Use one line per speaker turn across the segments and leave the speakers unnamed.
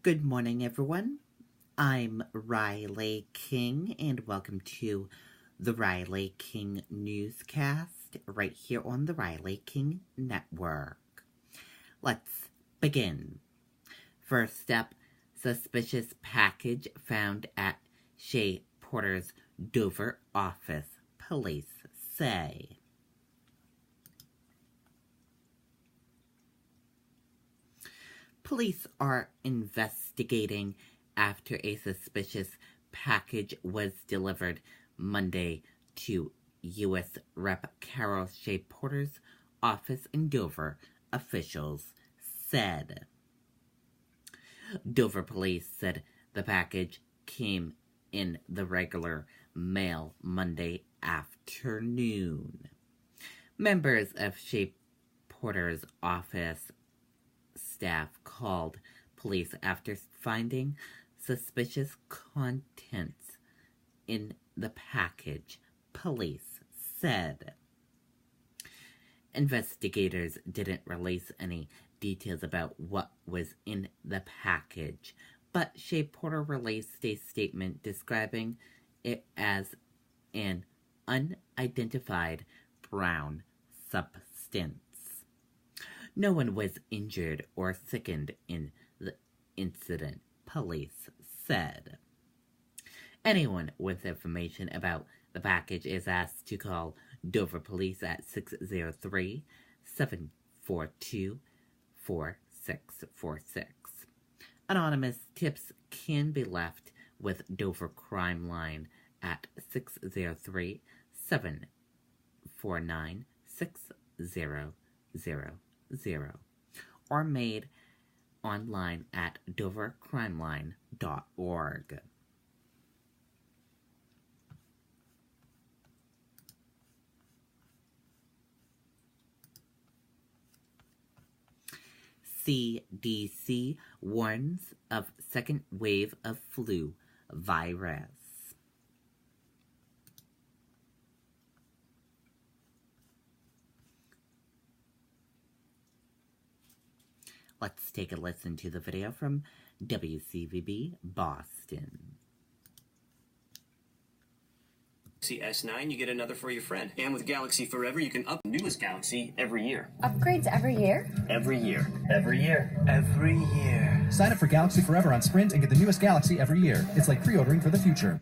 Good morning, everyone. I'm Riley King, and welcome to the Riley King Newscast right here on the Riley King Network. Let's begin. First up, suspicious package found at Shea Porter's Dover office, police say. Police are investigating after a suspicious package was delivered Monday to U.S. Rep. Carol Shea Porter's office in Dover, officials said. Dover police said the package came in the regular mail Monday afternoon. Members of Shea Porter's office staff called police after finding suspicious contents in the package, police said. Investigators didn't release any details about what was in the package, but Shea Porter released a statement describing it as an unidentified brown substance. No one was injured or sickened in the incident, police said. Anyone with information about the package is asked to call Dover Police at 603-742-4646. Anonymous tips can be left with Dover Crime Line at 603-749-6000. Or made online at dovercrimeline.org. CDC warns of second wave of flu virus. Let's take a listen to the video from WCVB Boston.
Galaxy S9, you get another for your friend. And with Galaxy Forever, you can up the newest Galaxy every year.
Upgrades every year?
Every year. Every year.
Every year. Sign up for Galaxy Forever on Sprint and get the newest Galaxy every year. It's like pre-ordering for the future.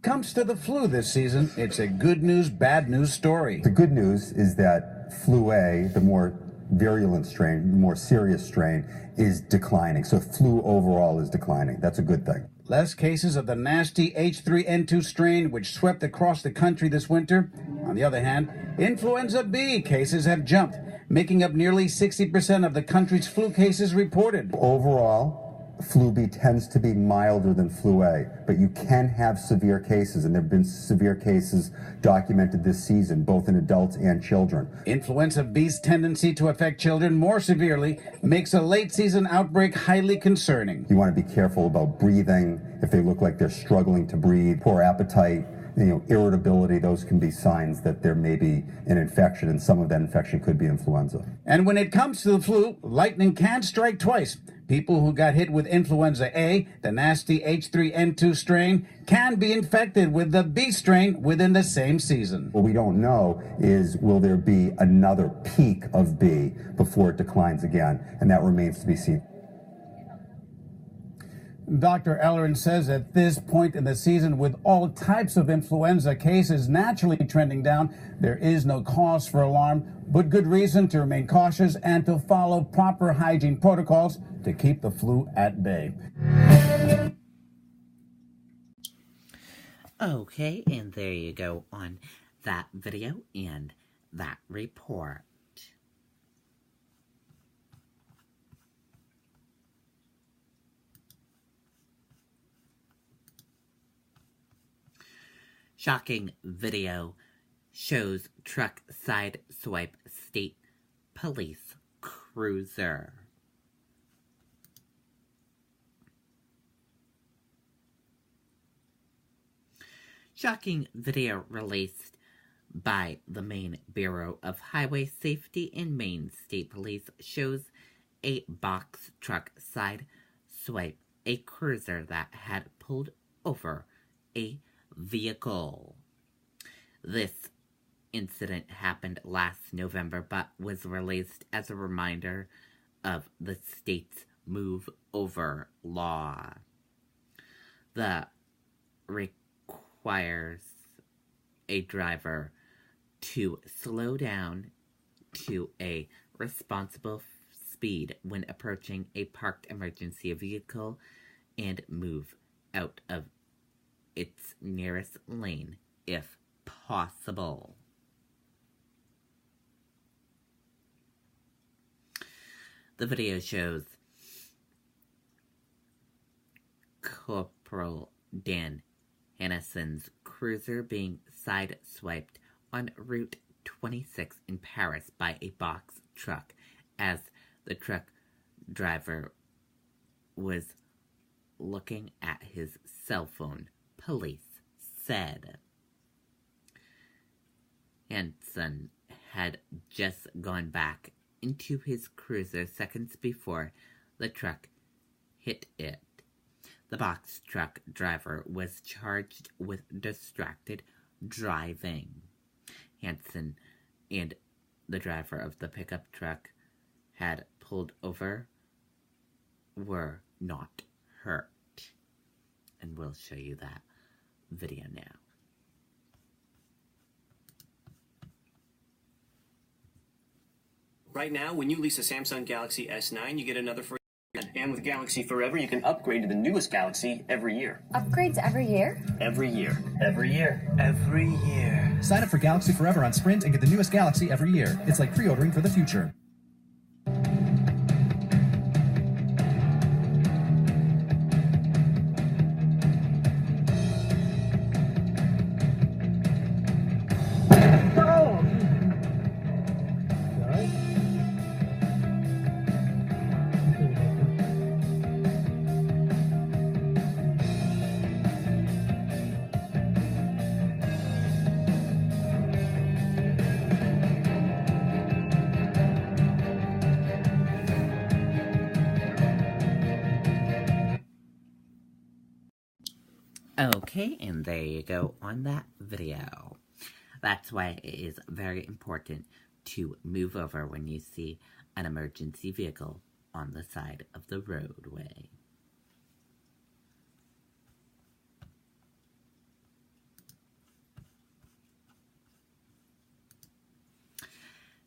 Comes to the flu this season, it's a good news, bad news story.
The good news is that flu A, the more virulent strain, the more serious strain, is declining. So flu overall is declining. That's a good thing.
Less cases of the nasty H3N2 strain, which swept across the country this winter. On the other hand, influenza B cases have jumped, making up nearly 60% of the country's flu cases reported.
Overall, flu B tends to be milder than flu A, but you can have severe cases, and there have been severe cases documented this season, both in adults and children.
Influenza B's tendency to affect children more severely makes a late season outbreak highly concerning.
You want to be careful about breathing. If they look like they're struggling to breathe, poor appetite, irritability, those can be signs that there may be an infection, and some of that infection could be influenza.
And when it comes to the flu, lightning can strike twice. People who got hit with influenza A, the nasty H3N2 strain, can be infected with the B strain within the same season.
What we don't know is, will there be another peak of B before it declines again? And that remains to be seen.
Dr. Ellerin says at this point in the season, with all types of influenza cases naturally trending down, there is no cause for alarm, but good reason to remain cautious and to follow proper hygiene protocols to keep the flu at bay.
Okay, and there you go on that video and that report. Shocking video shows truck side swipe state police cruiser. Shocking video released by the Maine Bureau of Highway Safety and Maine State Police shows a box truck side-swiped a cruiser that had pulled over a vehicle. This incident happened last November, but was released as a reminder of the state's move over law. The requires a driver to slow down to a responsible speed when approaching a parked emergency vehicle and move out of its nearest lane if possible. The video shows Corporal Dan Hannison's cruiser being side-swiped on Route 26 in Paris by a box truck as the truck driver was looking at his cell phone, police said. Hanson had just gone back into his cruiser seconds before the truck hit it. The box truck driver was charged with distracted driving. Hanson and the driver of the pickup truck had pulled over were not hurt. And we'll show you that video now.
Right now, when you lease a Samsung Galaxy S9, you get another free. And with Galaxy Forever, you can upgrade to the newest Galaxy every year.
Upgrades every year?
Every year. Every year. Every year.
Sign up for Galaxy Forever on Sprint and get the newest Galaxy every year. It's like pre-ordering for the future.
Okay, and there you go on that video. That's why it is very important to move over when you see an emergency vehicle on the side of the roadway.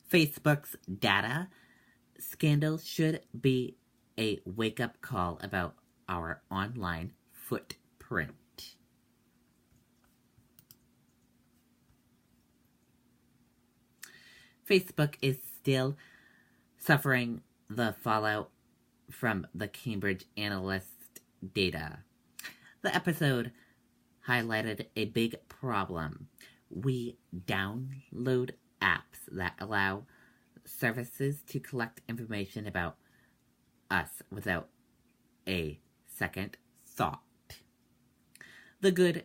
Facebook's data scandal should be a wake-up call about our online footprint. Facebook is still suffering the fallout from the Cambridge Analyst data. The episode highlighted a big problem. We download apps that allow services to collect information about us without a second thought. The good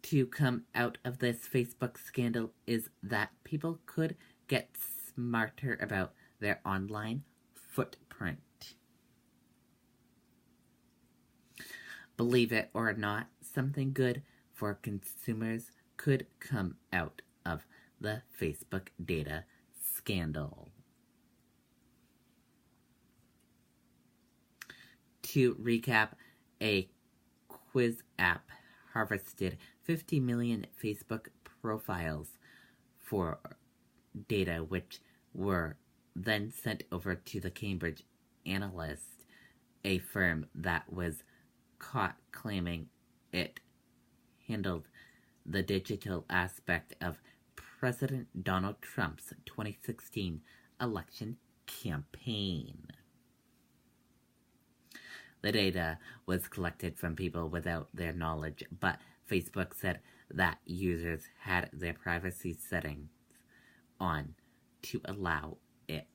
to come out of this Facebook scandal is that people could get smarter about their online footprint. Believe it or not, something good for consumers could come out of the Facebook data scandal. To recap, a quiz app harvested 50 million Facebook profiles for data which were then sent over to the Cambridge Analyst, a firm that was caught claiming it handled the digital aspect of President Donald Trump's 2016 election campaign. The data was collected from people without their knowledge, but Facebook said that users had their privacy settings on to allow it.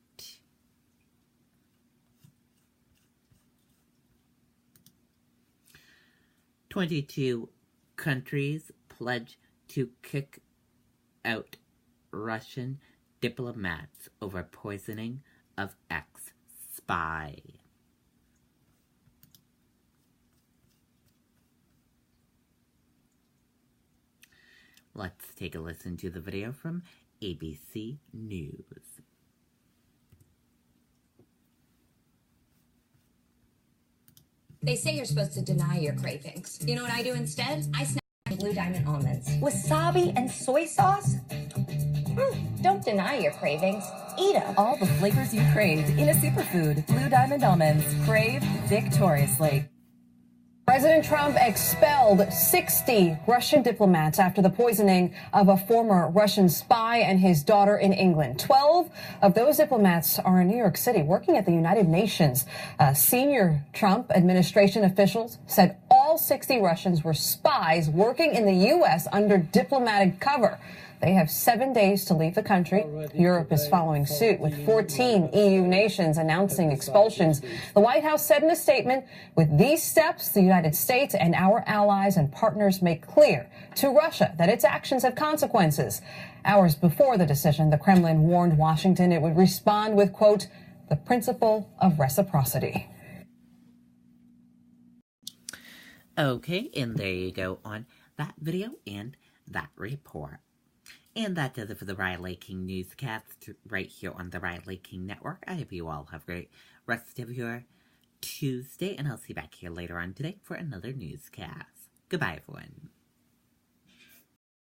"22 countries pledge to kick out Russian diplomats over poisoning of ex-spy." spy. Let's take a listen to the video from ABC News.
They say you're supposed to deny your cravings. You know what I do instead? I snack on Blue Diamond almonds. Wasabi and soy sauce? Don't deny your cravings. Eat them.
All the flavors you craved in a superfood. Blue Diamond almonds. Crave victoriously.
President Trump expelled 60 Russian diplomats after the poisoning of a former Russian spy and his daughter in England. 12 of those diplomats are in New York City working at the United Nations. Senior Trump administration officials said all 60 Russians were spies working in the U.S. under diplomatic cover. They have 7 days to leave the country. Europe is following suit, with 14 EU nations announcing expulsions. The White House said in a statement, with these steps, the United States and our allies and partners make clear to Russia that its actions have consequences. Hours before the decision, the Kremlin warned Washington it would respond with, quote, the principle of reciprocity.
Okay, and there you go on that video and that report. And that does it for the Riley King Newscast right here on the Riley King Network. I hope you all have a great rest of your Tuesday, and I'll see you back here later on today for another newscast. Goodbye, everyone.